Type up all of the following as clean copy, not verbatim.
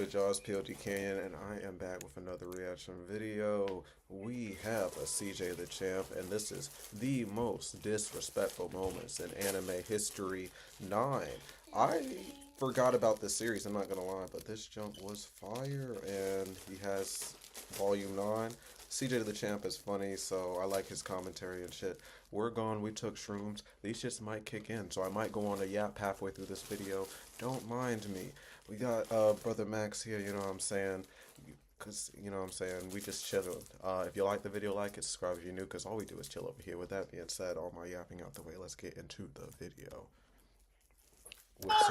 Good Jaws PLD Canyon, and I am back with another reaction video. We have a CJ the Champ, and this is the most disrespectful moments in anime history 9. I forgot about this series, I'm not gonna lie, but this jump was fire, and he has volume 9. CJ the Champ is funny, so I like his commentary and shit. We're gone, we took shrooms. These shits might kick in, so I might go on a yap halfway through this video. Don't mind me. We got Brother Max here, you know what I'm saying? Because, you know what I'm saying, we just chilling. If you like the video, like it, subscribe if you're new, because all we do is chill over here. With that being said, all my yapping out the way, let's get into the video. With watch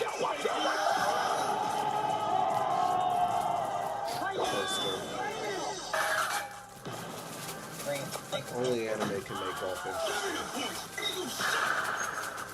out, watch out! Only anime can make offense.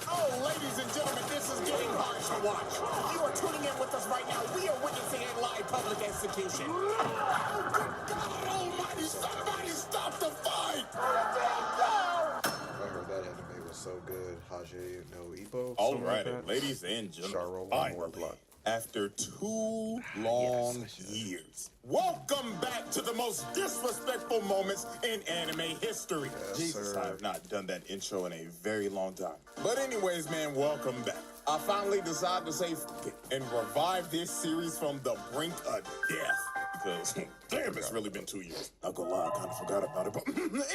Oh, ladies and gentlemen, this is getting hard to watch. You are tuning in with us right now. We are witnessing a live public execution. God almighty, somebody stop the fight! I heard that anime was so good. Hajime no Ippo. Alright, ladies and gentlemen, finally, after 2 long years, welcome back to the most disrespectful moments in anime history. Yes, Jesus, sir. I have not done that intro in a very long time. But anyways, man, welcome back. I finally decided to say f it and revive this series from the brink of death. Because, damn, it's really been 2 years. Not gonna lie, I kind of forgot about it. But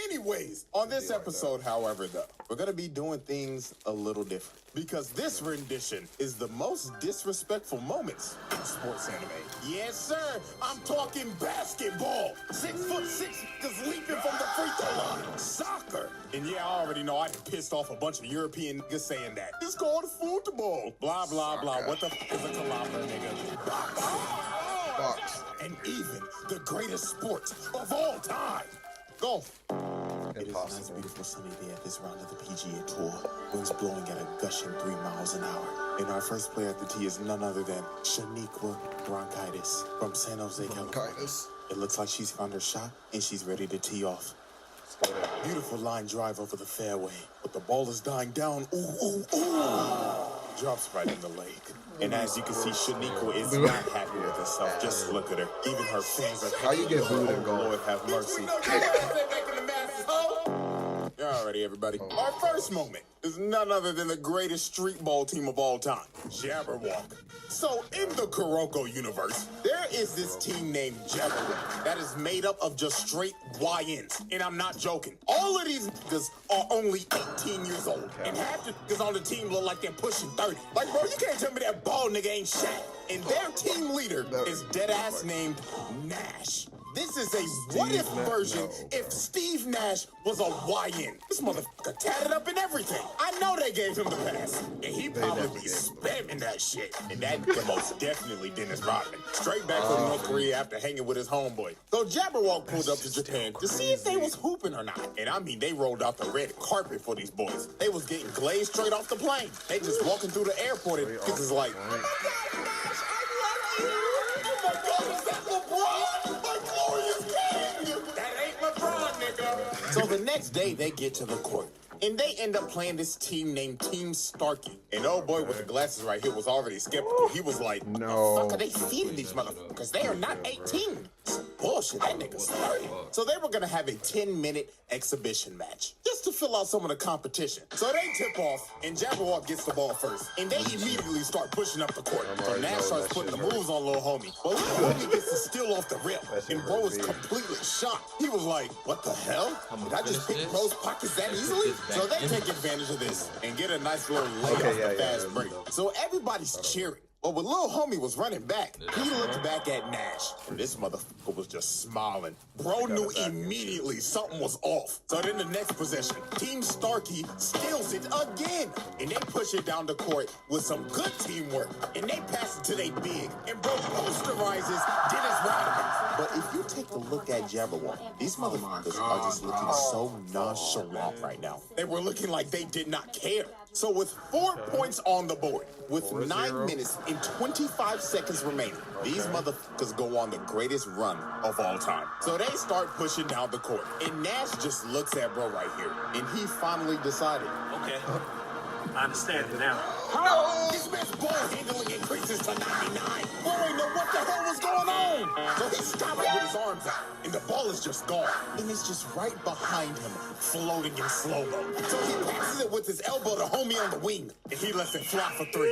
anyways, on this episode, however, though, we're gonna be doing things a little different. Because this rendition is the most disrespectful moments in sports anime. Yes, sir, I'm talking basketball. 6'6" niggas leaping from the free throw line. Soccer. And yeah, I already know I done pissed off a bunch of European niggas saying that. It's called football. Blah, blah, blah. What the f is a kilometer, nigga? Box. And even the greatest sport of all time, golf. It is a nice, beautiful sunny day at this round of the PGA Tour. Winds blowing at a gushing 3 miles an hour. And our first player at the tee is none other than Shaniqua Bronchitis from San Jose, California. It looks like she's found her shot and she's ready to tee off. Beautiful line drive over the fairway, but the ball is dying down. Ooh, ooh, ooh. Drops right in the lake. And as you can see, Shaniqua is not happy with herself. Just look at her. Even her fans are How you get booed in golf? Lord have mercy. You're already, everybody. Our first moment is none other than the greatest street ball team of all time, Jabberwock. So, in the Kuroko universe, there is this team named Jabberwock that is made up of just straight YNs. And I'm not joking. All of these niggas are only 18 years old. And half the niggas on the team look like they're pushing 30. Like, bro, you can't tell me that bald nigga ain't Shaq. And their team leader is deadass named Nash. This is a what-if version if Steve Nash was a YN. This motherfucker tatted up and everything. I know they gave him the pass. And he probably be spamming that shit. And that most definitely Dennis Rodman. Straight back from North Korea after hanging with his homeboy. So Jabberwock pulled up to Japan to see if they was hooping or not. And I mean, they rolled out the red carpet for these boys. They was getting glazed straight off the plane. They just walking through the airport and this is like, oh my God, Nash, I love you. Oh my God, is that LeBron? My glorious king. That ain't LeBron, nigga. So the next day they get to the court. And they end up playing this team named Team Starkey. And old boy with the glasses right here was already skeptical. He was like, what the fuck are they feeding these motherfuckers? They are not 18. Bullshit, that nigga's 30. So they were gonna have a 10-minute exhibition match just to fill out some of the competition. So they tip off, and Jabberwock gets the ball first. And they immediately start pushing up the court. So Nash starts putting the moves on little homie. But little homie gets the steal off the rip. And bro was completely shocked. He was like, what the hell? Did I just pick bro's pockets that easily? So they take advantage of this and get a nice little lay off the fast break. So everybody's cheering. But when little homie was running back, he looked back at Nash. And this motherfucker was just smiling. Bro knew immediately something was off. So then the next possession, Team Starkey steals it again. And they push it down the court with some good teamwork. And they pass it to they big. And bro posterizes Dennis Rodman. But if you take a look at Jabberwock, these motherfuckers are just looking so nonchalant right now. They were looking like they did not care. So with 4 points on the board, with 9 minutes and 25 seconds remaining, these motherfuckers go on the greatest run of all time. So they start pushing down the court. And Nash just looks at bro right here. And he finally decided, Okay, I understand it now. this man's ball handling and and the ball is just gone. And it's just right behind him, floating in slow-mo. So he passes it with his elbow to homie on the wing, and he lets it fly for 3.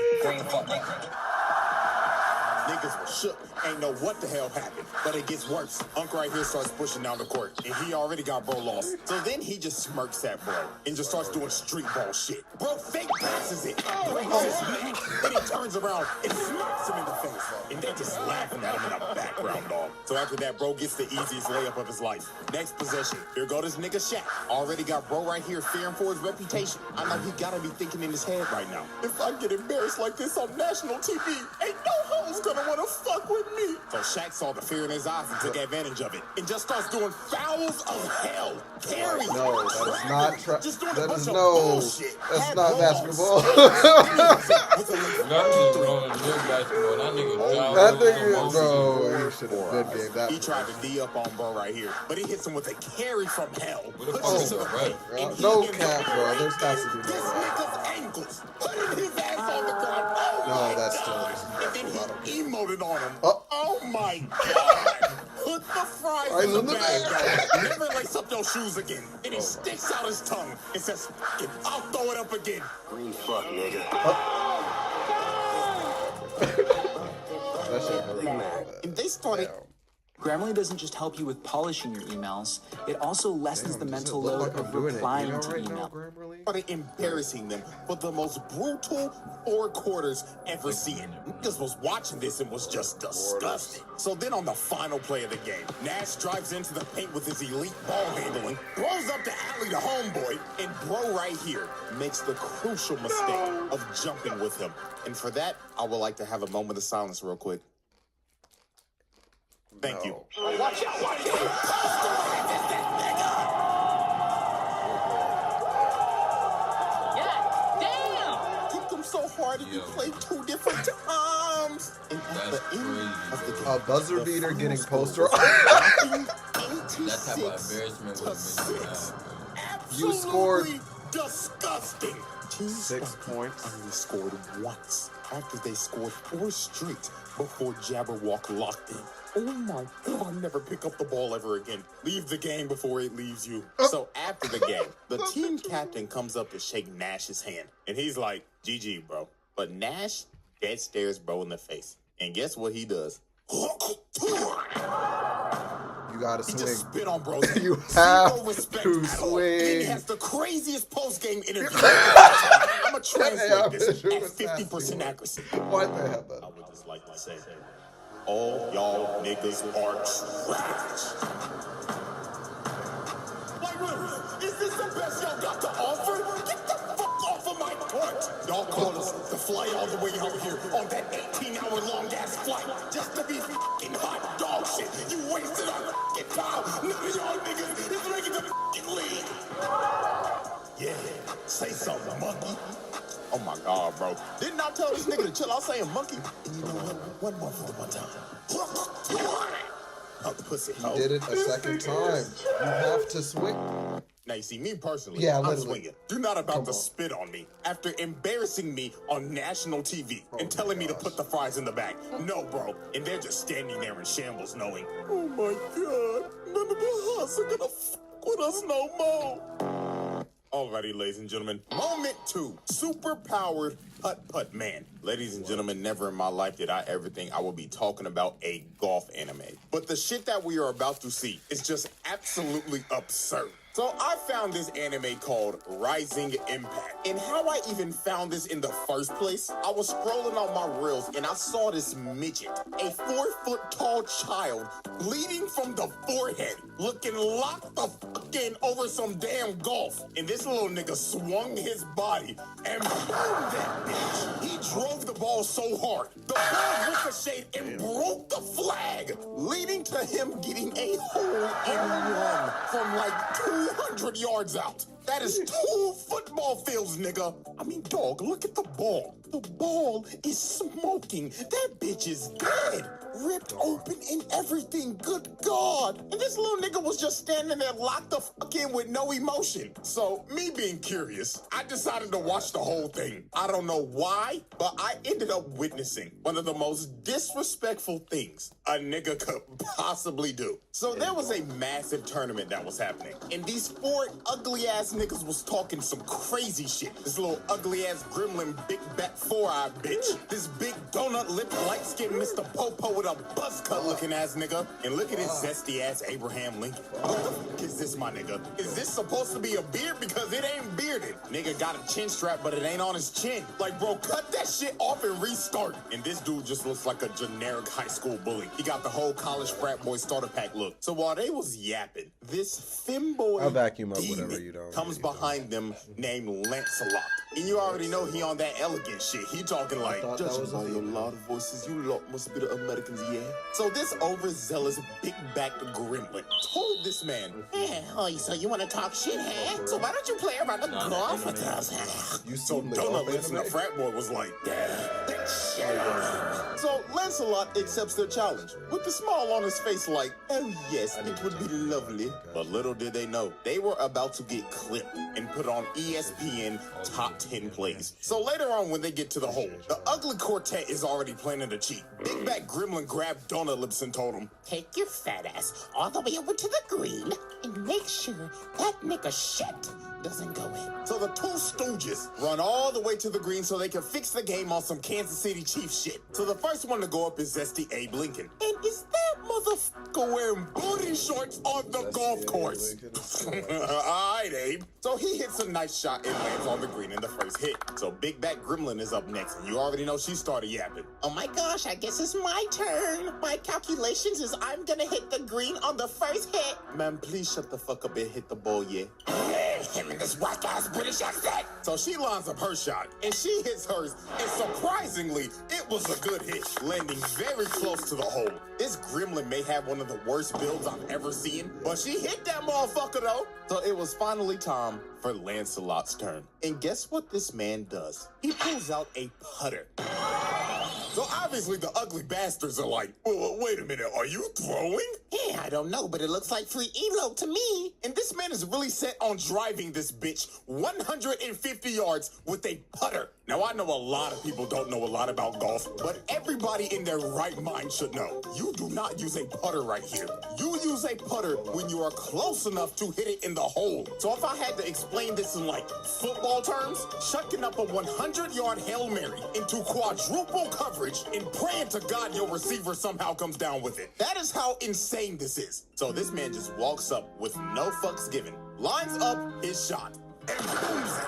Niggas were shook, ain't know what the hell happened. But it gets worse. Unc right here starts pushing down the court, and he already got bro lost. So then he just smirks at bro, and just starts doing street ball shit. Bro fake passes it, breaks his neck, then he turns around and smacks him in the face. And they just laughing at him in the background, dog. So after that, bro gets the easiest layup of his life. Next possession, here go this nigga Shaq. Already got bro right here fearing for his reputation. I know he gotta be thinking in his head right now, if I get embarrassed like this on national TV, ain't no hoes gonna wanna fuck with me. So Shaq saw the fear in his eyes and took advantage of it and just starts doing fouls of hell. Carry. No, that is not just doing a that bunch is of no. bullshit. That's Had not balls. basketball. That nigga, bro, he should have been gave that. He tried to D up on bro right here, but he hits him with a carry from hell. Oh, no cap, bro. There's has to be This no. nigga's ankles, putting his ass on the ground. Oh No, my that's God. still. And then he emoted on him. Oh. Oh my God. Put the fries in the bag, dog. Never lace up your shoes again. And he sticks out his tongue and says, "F it, I'll throw it up again." Green fuck, nigga. That shit hurt. And they started. Grammarly doesn't just help you with polishing your emails, it also lessens the mental load of replying to email. Started embarrassing them for the most brutal 4 quarters ever seen. Niggas was watching this and was just disgusted. So then on the final play of the game, Nash drives into the paint with his elite ball handling, throws up the alley to homeboy, and bro right here makes the crucial mistake of jumping with him. And for that, I would like to have a moment of silence real quick. Thank you. Watch out, watch out! Kicked him so hard that he played 2 different times. And at the end of the game, A buzzer beater getting poster. That type of embarrassment would have been You scored. Disgusting. Team 6 Sparky points. only scored once after they scored 4 straight before Jabberwock locked in. Oh my God, never pick up the ball ever again. Leave the game before it leaves you. So after the game, the team captain comes up to shake Nash's hand. And he's like, GG, bro. But Nash dead stares bro in the face. And guess what he does? You gotta He swing. just spit on bro. You Zero have respect to at all. And he swing. has the craziest post-game interview. I'm going to translate this at 50% accuracy. Why'd they have that? I would just like to say, all y'all niggas are trash. Like, really, is this the best y'all got to offer? Get the fuck off of my court. Y'all called us to fly all the way out here on that 18-hour-long ass flight just to be fucking hot dog shit. You wasted our fucking time. None of y'all niggas is making the fucking league. Yeah, say something, monkey. Oh my God, bro. Didn't I tell this nigga to chill out saying monkey? And you know what? One more for the one time. Pussy. You did it a second time. You have to swing. Now, you see, me personally, Yeah, I'm literally. swinging. You're not about to on. spit on me after embarrassing me on national TV and telling me to put the fries in the bag. No, bro. And they're just standing there in shambles knowing, oh my God, none of the huts are gonna fuck with us no more. Alrighty, ladies and gentlemen. Moment 2. Super-powered putt-putt man. Ladies and gentlemen, never in my life did I ever think I would be talking about a golf anime. But the shit that we are about to see is just absolutely absurd. So I found this anime called Rising Impact. And how I even found this in the first place, I was scrolling on my reels and I saw this midget, a 4-foot-tall child, bleeding from the forehead, looking locked the fuck in over some damn golf. And this little nigga swung his body and boom that bitch. He drove the ball so hard, the ball ricocheted and broke the flag, leading to him getting a hole-in-one from like 200 yards out. That is 2 football fields, nigga. I mean, dog, look at the ball. The ball is smoking. That bitch is dead. Ripped open and everything. Good God. And this little nigga was just standing there locked the fuck in with no emotion. So, me being curious, I decided to watch the whole thing. I don't know why, but I ended up witnessing one of the most disrespectful things a nigga could possibly do. So there was a massive tournament that was happening, and these four ugly ass niggas was talking some crazy shit. This little ugly ass gremlin, big back 4-eye bitch. This big donut lip, light skinned Mr. Popo with a buzz cut looking ass nigga. And look at this zesty ass Abraham Lincoln. What the fuck is this, my nigga? Is this supposed to be a beard? Because it ain't bearded. Nigga got a chin strap, but it ain't on his chin. Like, bro, cut that shit off and restart. And this dude just looks like a generic high school bully. He got the whole college frat boy starter pack look. So while they was yapping, this femboy I'll vacuum up whatever you don't. comes behind them named Lancelot. And you already know he on that elegant shit. He talking like, judging by your loud voices, you lot must be the Americans, yeah? So this overzealous, big-backed gremlin told this man, so you want to talk shit, huh? So why don't you play around the golf with us, huh? You So seen the Donut golf Lips and the anime? frat boy was like, so Lancelot accepts their challenge with the smile on his face like, oh yes, it would be lovely. But little did they know, they were about to get clipped and put on ESPN top 10 plays. So later on when they get to the hole, the ugly quartet is already planning to cheat. Big back gremlin grabbed Donut Lips and told him, take your fat ass all the way over to the green and make sure that nigga shit doesn't go in. So the two stooges run all the way to the green so they can fix the game on some Kansas City Chiefs shit. So the first one to go up is Zesty Abe Lincoln. And is that motherfucker wearing booty shorts on the golf course? Alright, Abe. So he hits a nice shot and lands on the green in the first hit. So Big Back Gremlin is up next, and you already know she started yapping. Oh my gosh, I guess it's my turn. My calculations is I'm gonna hit the green on the first hit. Man, please shut the fuck up and hit the ball, yeah? Him and this white guy's British accent. So she lines up her shot, and she hits hers, and surprisingly, it was a good hit, landing very close to the hole. This gremlin may have one of the worst builds I've ever seen, but she hit that motherfucker though. So it was finally time for Lancelot's turn. And guess what this man does? He pulls out a putter. So obviously the ugly bastards are like, wait a minute, are you throwing? Yeah, I don't know, but it looks like free elo to me. And this man is really set on driving this bitch 150 yards with a putter. Now I know a lot of people don't know a lot about golf, but everybody in their right mind should know. You do not use a putter right here. You use a putter when you are close enough to hit it in the hole. So if I had to explain this in like football terms, chucking up a 100-yard Hail Mary into quadruple coverage and praying to God your receiver somehow comes down with it. That is how insane this is. So this man just walks up with no fucks given, lines up his shot, and booms it.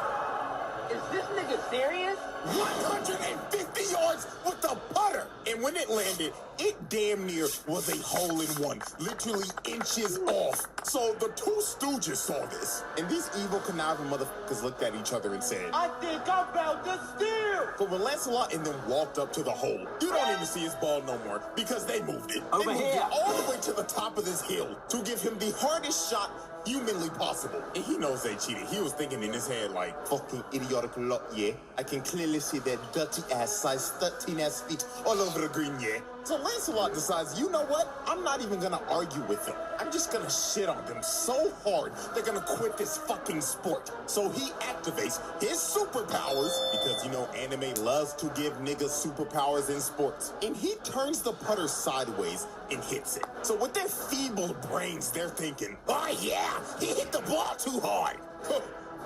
Is this nigga serious? 150 yards with the putter. And when it landed, it damn near was a hole-in-one, literally inches off. So the two stooges saw this, and these evil conniving motherfuckers looked at each other and said, I think I'm about to steal. But when Lancelot and them walked up to the hole, you don't even see his ball no more because they moved it. They moved it all the way to the top of this hill to give him the hardest shot humanly possible. And he knows they cheated. He was thinking in his head like, fucking idiotic lot, yeah. I can clearly see their dirty ass size 13 ass feet all over the green, yeah. So Lancelot decides, you know what? I'm not even gonna argue with them. I'm just gonna shit on them so hard they're gonna quit this fucking sport. So he activates his superpowers, because you know anime loves to give niggas superpowers in sports. And he turns the putter sideways and hits it. So with their feeble brains, they're thinking, oh yeah, he hit the ball too hard.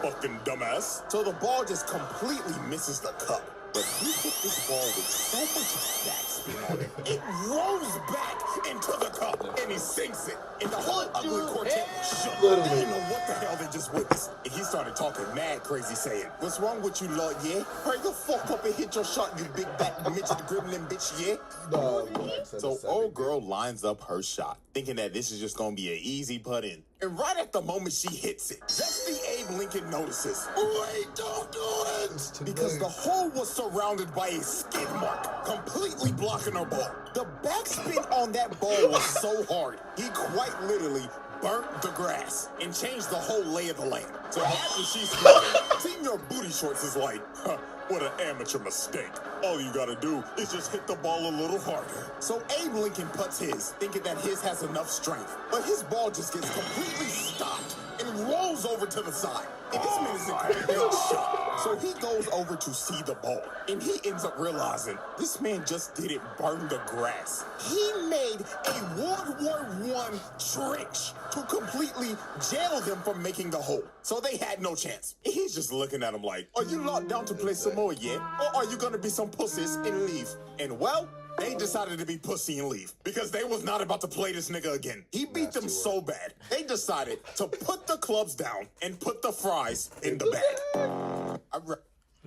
Fucking dumbass. So the ball just completely misses the cup. But he hit this ball with so much backspin on it, it rolls back into the cup, and he sinks it. And the whole ugly quartet shook. They didn't know what the hell they just witnessed. And he started talking mad crazy, saying, what's wrong with you, Lord, yeah? Hurry the fuck up and hit your shot, you big back midget gremlin bitch, yeah? So old girl lines up her shot, thinking that this is just gonna be an easy putt in. And right at the moment she hits it, Zesty Abe Lincoln notices, wait, don't do it! Because the hole was surrounded by a skid mark, completely blocking her ball. The backspin on that ball was so hard, he quite literally burnt the grass and changed the whole lay of the land. So after she's scored, Team Your Booty Shorts is like, huh, what an amateur mistake. All you gotta do is just hit the ball a little harder. So Abe Lincoln puts his, thinking that his has enough strength. But his ball just gets completely stopped and rolls over to the side. And this man is in complete shock. So he goes over to see the ball. And he ends up realizing this man just didn't burn the grass. He made a World War I trench to completely jail them from making the hole. So they had no chance. And he's just looking at him like, are you locked down to play some more yet? Or are you gonna be some pussies and leave? And well, they decided to be pussy and leave because they was not about to play this nigga again. He beat them so bad, they decided to put the clubs down and put the fries in the bag.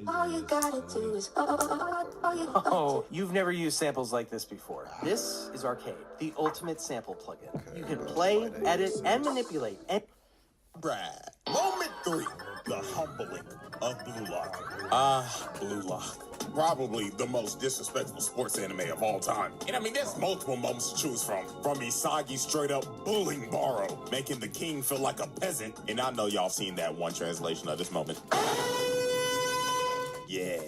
All you gotta do is Oh, you've never used samples like this before. This is Arcade, the ultimate sample plugin. You can play, edit, and manipulate. Brad. Moment 3, the humbling of Blue Lock. Blue Lock. Probably the most disrespectful sports anime of all time. And I mean, there's multiple moments to choose from. From Isagi straight up bullying Baro, making the king feel like a peasant. And I know y'all seen that one translation of this moment. Yeah,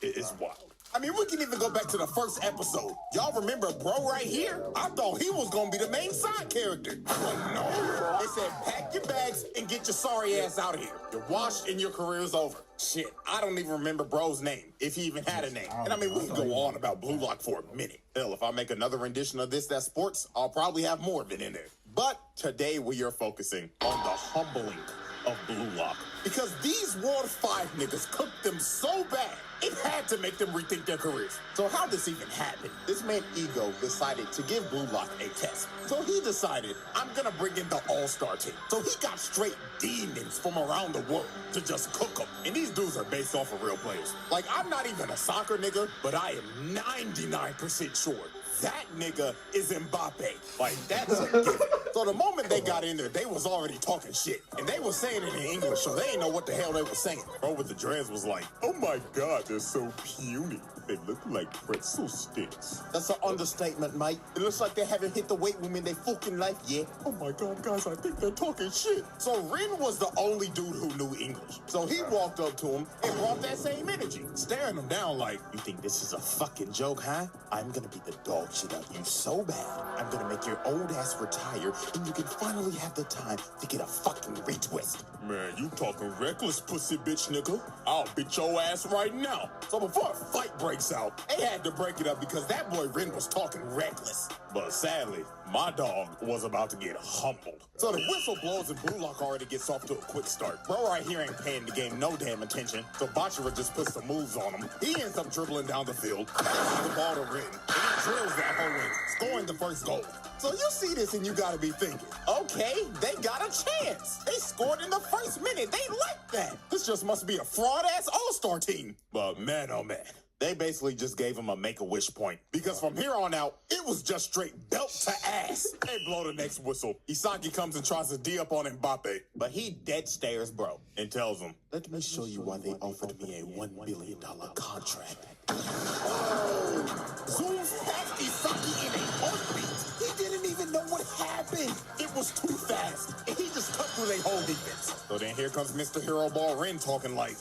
it's wild. I mean, we can even go back to the first episode. Y'all remember bro right here? I thought he was gonna be the main side character. But no, they said pack your bags and get your sorry ass out of here. You're washed and your career's over. Shit, I don't even remember bro's name, if he even had a name. And I mean, we can go on about Blue Lock for a minute. Hell, if I make another rendition of this that's sports, I'll probably have more of it in there. But today we are focusing on the humbling of Blue Lock. Because these World 5 niggas cooked them so bad, it had to make them rethink their careers. So how this even happen? This man Ego decided to give Blue Lock a test. So he decided, I'm gonna bring in the all-star team. So he got straight demons from around the world to just cook them. And these dudes are based off of real players. Like, I'm not even a soccer nigga, but I am 99% sure that nigga is Mbappe. Like, that's a given. So the moment they got in there, they was already talking shit. And they was saying it in English, so they didn't know what the hell they were saying. Bro with the dreads was like, oh my God, they're so puny. They look like pretzel sticks. That's an understatement, mate. It looks like they haven't hit the weight room in their fucking life yet. Oh my God, guys, I think they're talking shit. So Rin was the only dude who knew English. So he walked up to him and brought that same energy, staring him down like, you think this is a fucking joke, huh? I'm gonna beat the dog shit out of you so bad, I'm gonna make your old ass retire and you can finally have the time to get a fucking retwist. Man, you talking reckless, pussy bitch nigga. I'll beat your ass right now. So before a fight breaks out, they had to break it up because that boy Rin was talking reckless. But sadly, my dog was about to get humbled. So the whistle blows and Blue Lock already gets off to a quick start. Bro right here ain't paying the game no damn attention, so Bachira just puts some moves on him. He ends up dribbling down the field, passes the ball to Rin, and he drills that whole in, scoring the first goal. So you see this and you gotta be thinking, okay, they got a chance. They scored in the first minute. They like that. This just must be a fraud-ass all-star team. But man, oh man. They basically just gave him a make-a-wish point. Because from here on out, it was just straight belt to ass. They blow the next whistle. Isagi comes and tries to D up on Mbappe. But he dead stares bro and tells him, let me show you why they offered me a $1 billion contract. Oh, zooms past Isagi in a heartbeat. He didn't even know what happened. It was too fast. And he just cut through their whole defense. So then here comes Mr. Hero Ball Rin talking like,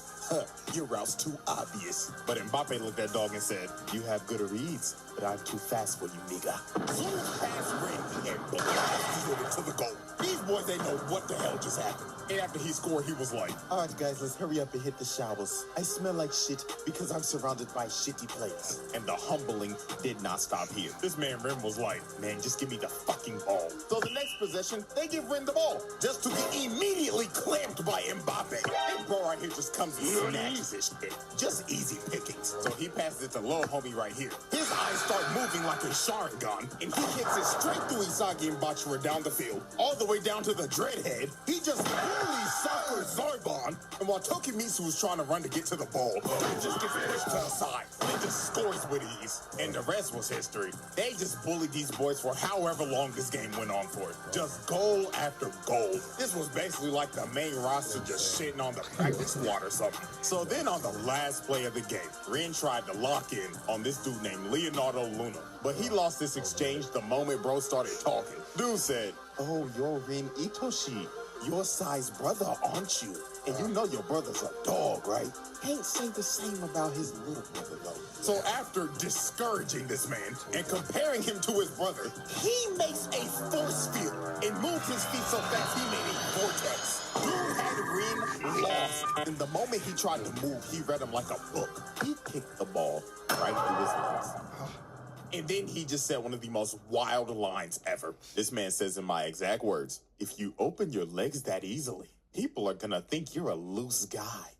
your route's too obvious. But Mbappe looked at dog and said, you have good reads, but I'm too fast for you, nigga. Zooms past Rin and blasted it to the goal. These boys ain't know what the hell just happened. And after he scored, he was like, all right, guys, let's hurry up and hit the showers. I smell like shit because I'm surrounded by shitty players. And the humbling did not stop here. This man Rin was like, man, just give me the fucking ball. So the next possession, they give Rin the ball, just to get immediately clamped by Mbappe. And bro right here just comes and snatches his shit. Just easy pickings. So he passes it to little homie right here. His eyes start moving like a Sharingan, and he kicks it straight through Isagi and Bachira down the field, all the way down to the dreadhead. He just really suckered Zarbon, and while Tokimitsu was trying to run to get to the ball, he just gets pushed to the side. They just scores with ease, and the rest was history. They just bullied these boys for however long this game went on for. Just goal after goal. This was basically like the main roster just shitting on the practice squad or something. So then on the last play of the game, Ren tried to lock in on this dude named Leonardo Luna. But he lost this exchange the moment bro started talking. Dude said, "Oh, you're Ren Itoshi. Your size brother, aren't you? And you know your brother's a dog, right?" Can't say the same about his little brother, though. So after discouraging this man and comparing him to his brother, he makes a force field and moves his feet so fast he made a vortex. Dude had Ren lost. And the moment he tried to move, he read him like a book. He kicked the ball right through his legs. And then he just said one of the most wild lines ever. This man says in my exact words, "If you open your legs that easily, people are gonna think you're a loose guy."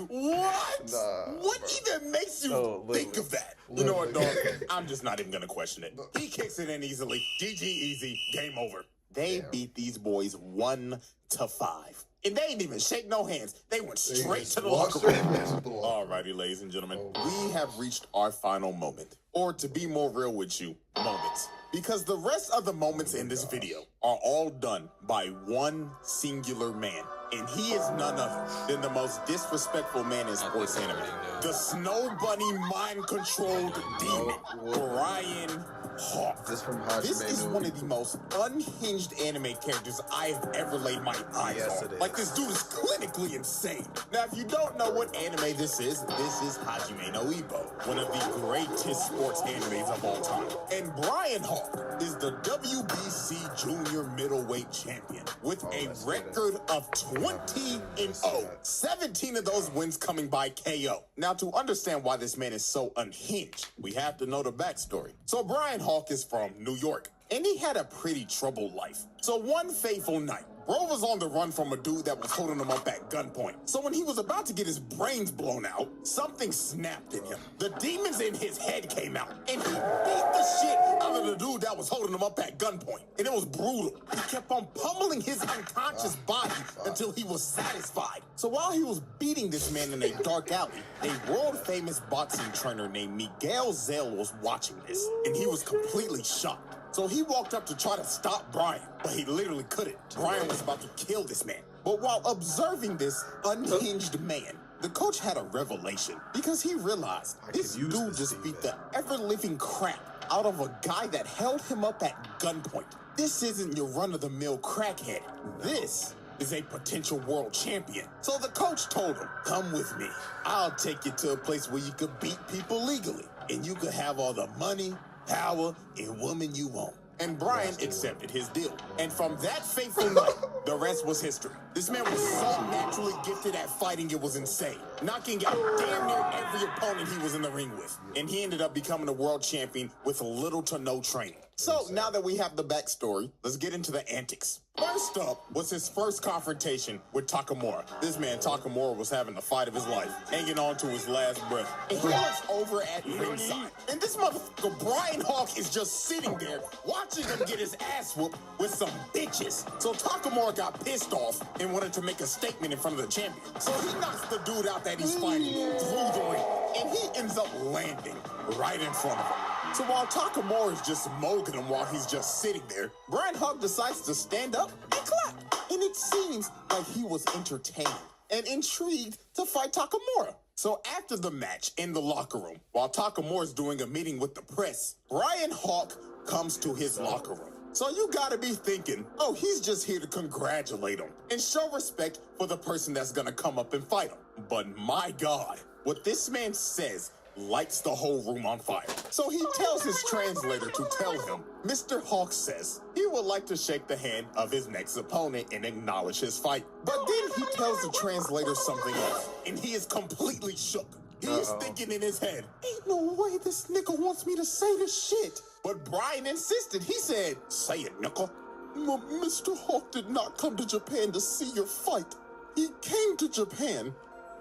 What? What even makes you think of that? You know what, dog? I'm just not even gonna question it. He kicks it in easily. GG easy. Game over. They beat these boys 1-5. And they didn't even shake no hands. They went straight to the locker room. Alrighty, ladies and gentlemen, we have reached our final moment. Or to be more real with you, moments. Because the rest of the moments in this video are all done by one singular man. And he is none other than the most disrespectful man in sports anime. The Snow Bunny mind-controlled demon, Brian Hawk. This is one of the most unhinged anime characters I have ever laid my eyes on. Like, this dude is clinically insane. Now, if you don't know what anime this is Hajime no Ippo, one of the greatest sports animes of all time. And Brian Hawk is the WBC Junior Middleweight Champion with a record of 20-0. 17 of those wins coming by KO. Now, to understand why this man is so unhinged, we have to know the backstory. So Brian Hawk is from New York, and he had a pretty troubled life. So one fateful night, bro was on the run from a dude that was holding him up at gunpoint. So when he was about to get his brains blown out, something snapped in him. The demons in his head came out, and he beat the shit out of the dude that was holding him up at gunpoint. And it was brutal. He kept on pummeling his unconscious body until he was satisfied. So while he was beating this man in a dark alley, a world-famous boxing trainer named Miguel Zell was watching this, and he was completely shocked. So he walked up to try to stop Brian, but he literally couldn't. Brian was about to kill this man. But while observing this unhinged man, the coach had a revelation because he realized this dude just beat the ever-living crap out of a guy that held him up at gunpoint. This isn't your run-of-the-mill crackhead. This is a potential world champion. So the coach told him, "Come with me. I'll take you to a place where you could beat people legally, and you could have all the money, power, and woman you want." And Brian accepted his deal. And from that fateful night, the rest was history. This man was so naturally gifted at fighting, it was insane. Knocking out damn near every opponent he was in the ring with. And he ended up becoming a world champion with little to no training. So now that we have the backstory, let's get into the antics. First up was his first confrontation with Takamura. This man, Takamura, was having the fight of his life, hanging on to his last breath. And he looks over at ringside. And this motherfucker, Brian Hawk, is just sitting there watching him get his ass whooped with some bitches. So Takamura got pissed off and wanted to make a statement in front of the champion. So he knocks the dude out that he's fighting through the ring. And he ends up landing right in front of him. So while Takamura is just mogging him while he's just sitting there, Brian Hawk decides to stand up and clap. And it seems like he was entertained and intrigued to fight Takamura. So after the match in the locker room, while Takamura's doing a meeting with the press, Brian Hawk comes to his locker room. So you gotta be thinking, oh, he's just here to congratulate him and show respect for the person that's gonna come up and fight him. But my God, what this man says lights the whole room on fire. So he tells his translator to tell him, Mr. Hawk says he would like to shake the hand of his next opponent and acknowledge his fight. But then he tells the translator something else, and he is completely shook. He is thinking in his head, ain't no way this nigga wants me to say this shit. But Brian insisted. He said, say it, nigga. Mr. Hawk did not come to Japan to see your fight. He came to Japan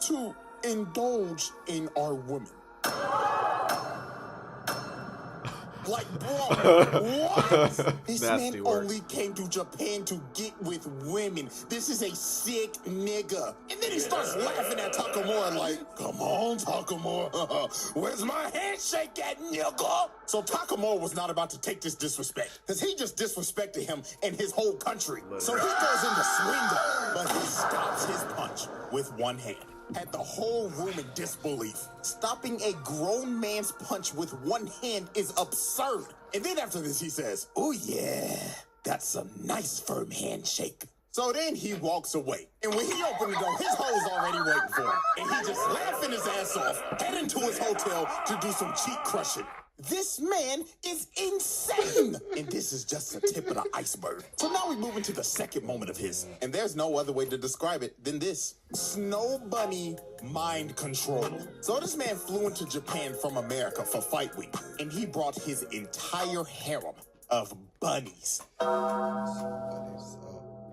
to indulge in our women. Like, bro, what? This Nasty man work. only came to Japan to get with women. This is a sick nigga. And then he starts laughing at Takamura like, come on, Takamura. Where's my handshake at, nigga? So Takamura was not about to take this disrespect, because he just disrespected him and his whole country. So he goes into swing, but he stops his punch with one hand. Had the whole room in disbelief. Stopping a grown man's punch with one hand is absurd. And then after this, he says, oh yeah, that's a nice firm handshake. So then he walks away. And when he opened the door, his hoe's already waiting for him. And he just laughing his ass off, heading to his hotel to do some cheek crushing. This man is insane! And this is just the tip of the iceberg. So now we move into the second moment of his. And there's no other way to describe it than this. Snow Bunny mind control. So this man flew into Japan from America for Fight Week. And he brought his entire harem of bunnies. And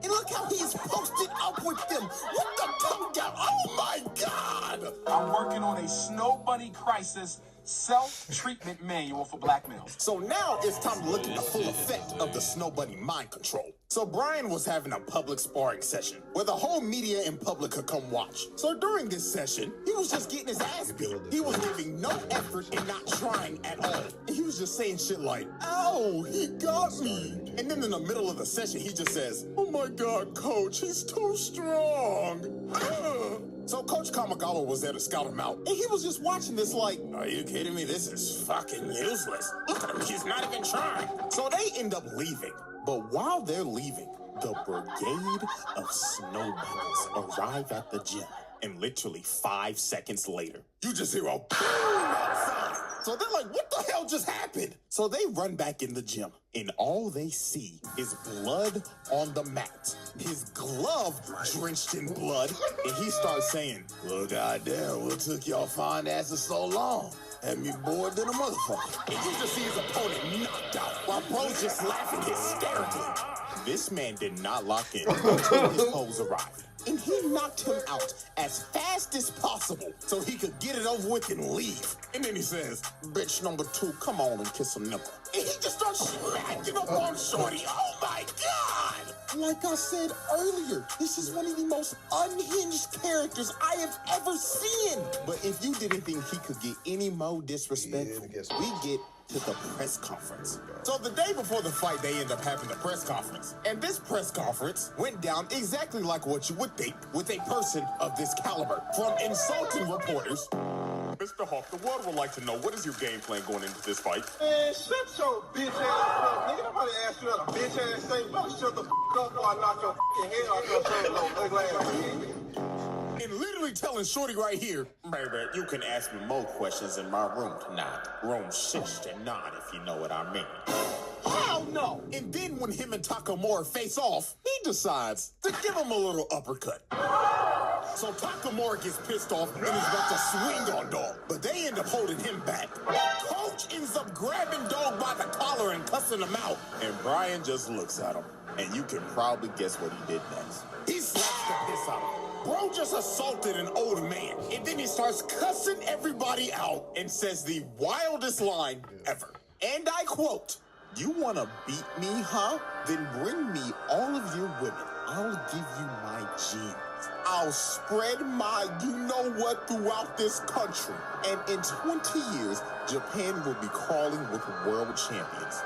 look how he's posted up with them. What the tongue down? Oh my God! I'm working on a Snow Bunny crisis self-treatment manual for black males. So now it's time to look at the full effect of the Snow Bunny mind control. So Brian was having a public sparring session where the whole media and public could come watch. So during this session, he was just getting his ass beat. He was giving no effort and not trying at all. And he was just saying shit like, ow, he got me. And then in the middle of the session, he just says, oh my God, coach, he's too strong. So Coach Kamigawa was there to scout him out. And he was just watching this like, are you kidding me? This is fucking useless. Look at him, he's not even trying. So they end up leaving. But while they're leaving, the brigade of snow bunnies arrive at the gym. And literally 5 seconds later, you just hear a boom outside. So they're like, what the hell just happened? So they run back in the gym, and all they see is blood on the mat. His glove drenched in blood, and he starts saying, well, goddamn, what took y'all fine asses so long? Had me bored than a motherfucker. And you just see his opponent knocked out, while bro's just laughing hysterically. This man did not lock in until his pose arrived. And he knocked him out as fast as possible so he could get it over with and leave. And then he says, bitch number 2, come on and kiss a nipple. And he just starts smacking up on Shorty. Oh my God! Like I said earlier, this is one of the most unhinged characters I have ever seen. But if you didn't think he could get any more disrespectful, we get to the press conference. So the day before the fight, they end up having the press conference. And this press conference went down exactly like what you would think with a person of this caliber. From insulting reporters, Mr. Hawk, the world would like to know, what is your game plan going into this fight? Man, shut your bitch ass up, nigga. Nobody asked you that a bitch ass thing. Better shut the up before I knock your head off your shirt, little ugly ass. And literally telling Shorty right here, baby, you can ask me more questions in my room tonight. Room 69, if you know what I mean. Hell no! And then when him and Takamura face off, he decides to give him a little uppercut. So Takamura gets pissed off and is about to swing on Dog, but they end up holding him back. Coach ends up grabbing Dog by the collar and cussing him out. And Brian just looks at him, and you can probably guess what he did next. He slaps the piss out of him. Bro just assaulted an old man, and then he starts cussing everybody out and says the wildest line ever. And I quote, you wanna beat me, huh? Then bring me all of your women. I'll give you my genes. I'll spread my you-know-what throughout this country. And in 20 years, Japan will be crawling with world champions.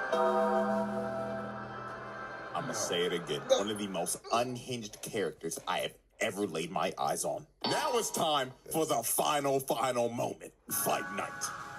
I'm gonna say it again. One of the most unhinged characters I have ever laid my eyes on. Now it's time for the final moment. Fight night.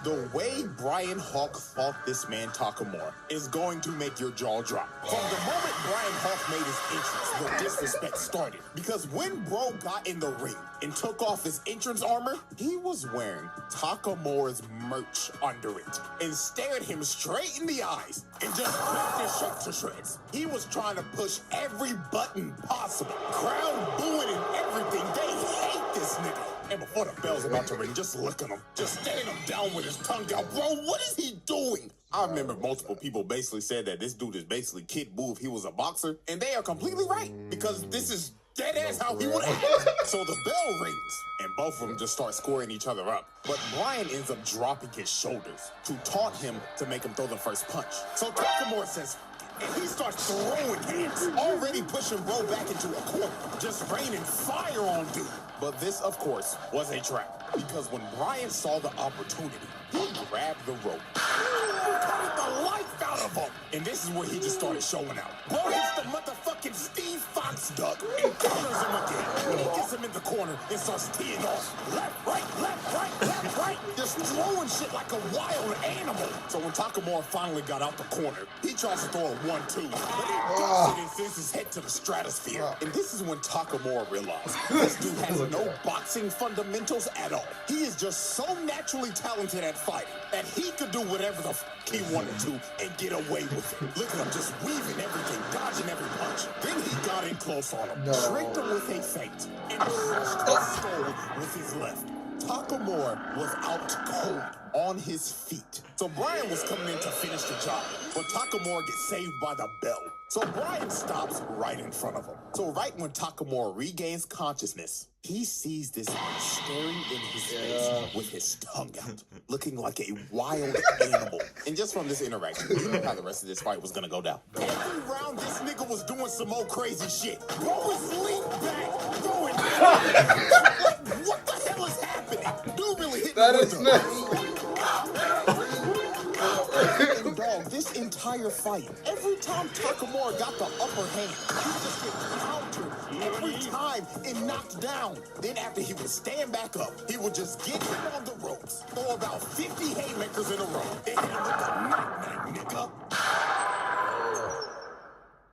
The way Brian Hawk fought this man Takamura is going to make your jaw drop. From the moment Brian Hawk made his entrance, the disrespect started. Because when bro got in the ring and took off his entrance armor, he was wearing Takamura's merch under it and stared him straight in the eyes and just ripped his shirt to shreds. He was trying to push every button possible. Crowd booing and everything. They hate this nigga. And before the bell's about to ring, just look at him. Just staring him down with his tongue out. Bro, what is he doing? I remember multiple people basically said that this dude is basically Kid Buu if he was a boxer. And they are completely right. Because this is That is how he would act. So the bell rings, and both of them just start squaring each other up. But Brian ends up dropping his shoulders to taunt him to make him throw the first punch. So Takamura says, and he starts throwing hands, already pushing Bro back into a corner, just raining fire on dude. But this, of course, was a trap, because when Brian saw the opportunity, he grabbed the rope, cutting the life out of him. And this is where he just started showing out. Bro hits the motherfucking Steve Fox duck and counters him again. He gets him in the corner and starts teeing off. Left, right, left, right, left, right. Just throwing shit like a wild animal. So when Takamura finally got out the corner, he tries to throw a 1-2, but he ducks it and sends his head to the stratosphere. And this is when Takamura realized this dude has no boxing fundamentals at all. He is just so naturally talented at fighting that he could do whatever the he wanted to and get away with it. Look at him just weaving everything, dodging every punch. Then he got in close on him, tricked him with a feint, and crushed his skull with his left. Takamura was out cold on his feet. So Brian was coming in to finish the job, but Takamura gets saved by the bell. So Brian stops right in front of him. So right when Takamura regains consciousness, he sees this man staring in his face with his tongue out, looking like a wild animal. And just from this interaction, you know how the rest of this fight was gonna go down. Every round, this nigga was doing some more crazy shit. Bro was leaned back, throwing like, what the hell is happening? Dude really hit me with and dog, this entire fight, every time Takamura got the upper hand, he just get countered every time and knocked down. Then after he would stand back up, he would just get him on the ropes, throw about 50 haymakers in a row, and hit him with the knock-knock, nigga.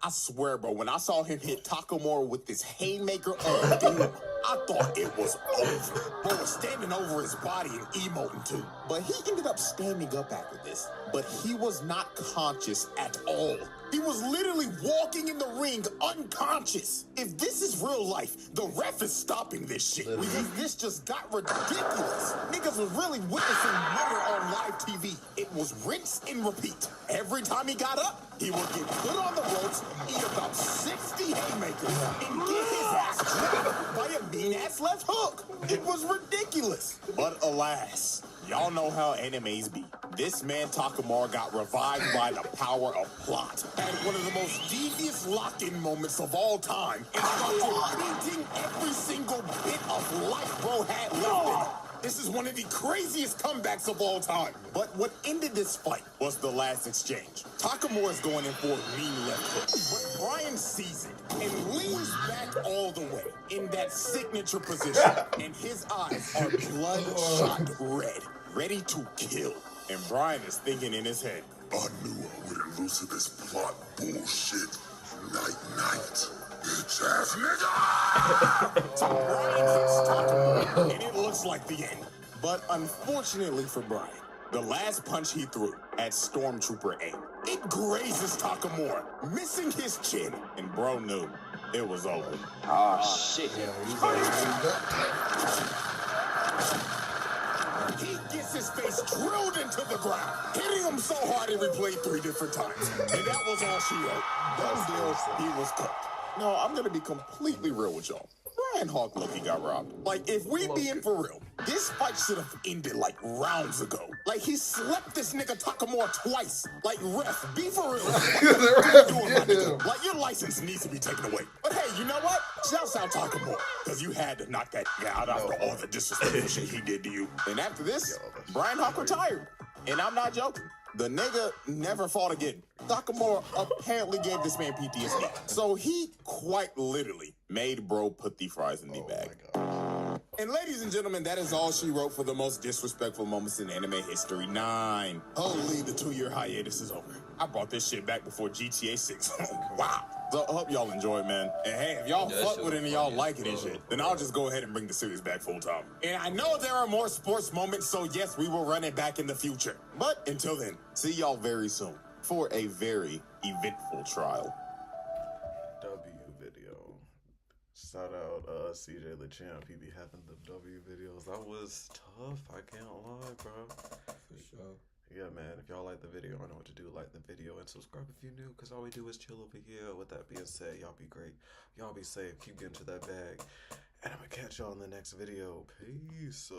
I swear, bro, when I saw him hit Takamura with this haymaker on dude, I thought it was over. Bro was standing over his body and emoting too. But he ended up standing up after this. But he was not conscious at all. He was literally walking in the ring unconscious. If this is real life, the ref is stopping this shit. Because this just got ridiculous. Niggas was really witnessing murder on live TV. It was rinse and repeat. Every time he got up, he would get put on the ropes, eat about 60 haymakers, and get his ass dropped by a mean-ass left hook. It was ridiculous. But alas, y'all know how animes be. This man Takamura got revived by the power of plot. Had one of the most devious lock-in moments of all time. And started beating every single bit of life bro had left in him. This is one of the craziest comebacks of all time. But what ended this fight was the last exchange. Takamura's going in for a mean left hook. But Brian sees it and leans back all the way in that signature position. And his eyes are bloodshot red, ready to kill. And Brian is thinking in his head, I knew I wouldn't lose to this plot bullshit. Night. Bitch ass nigga! So Brian hits Takamura, and it looks like the end. But unfortunately for Brian, the last punch he threw at Stormtrooper aim, it grazes Takamura, missing his chin, and bro knew it was over. Oh, shit. He gets his face drilled into the ground, hitting him so hard it replayed 3 different times. And that was all she wrote. Done deal, he was cooked. No, I'm gonna be completely real with y'all. Brian Hawk Lucky got robbed. Like, if we being for real, this fight should have ended like rounds ago. Like, he slept this nigga Takamura twice. Like, ref, be for real. Like, your license needs to be taken away. But hey, you know what? Shouts out Takamura, because you had to knock that guy out after all the disrespectful shit he did to you. And after this, Brian Hawk retired. And I'm not joking. The nigga never fought again. Dachamp apparently gave this man PTSD. So he quite literally made bro put the fries in the bag. And ladies and gentlemen, that is all she wrote for the most disrespectful moments in anime history 9. Holy, the 2-year hiatus is over. I brought this shit back before GTA 6. Wow. So I hope y'all enjoy it, man. And hey, if y'all fuck with it and y'all like it and shit, then I'll just go ahead and bring the series back full time. And I know there are more sports moments, so yes, we will run it back in the future. But until then, see y'all very soon for a very eventful trial. W video. Shout out CJ Dachamp. He be having the W videos. That was tough. I can't lie, bro. For sure. Yeah, man, if y'all like the video, I know what to do. Like the video and subscribe if you're new, because all we do is chill over here. With that being said, y'all be great. Y'all be safe. Keep getting to that bag. And I'm going to catch y'all in the next video. Peace.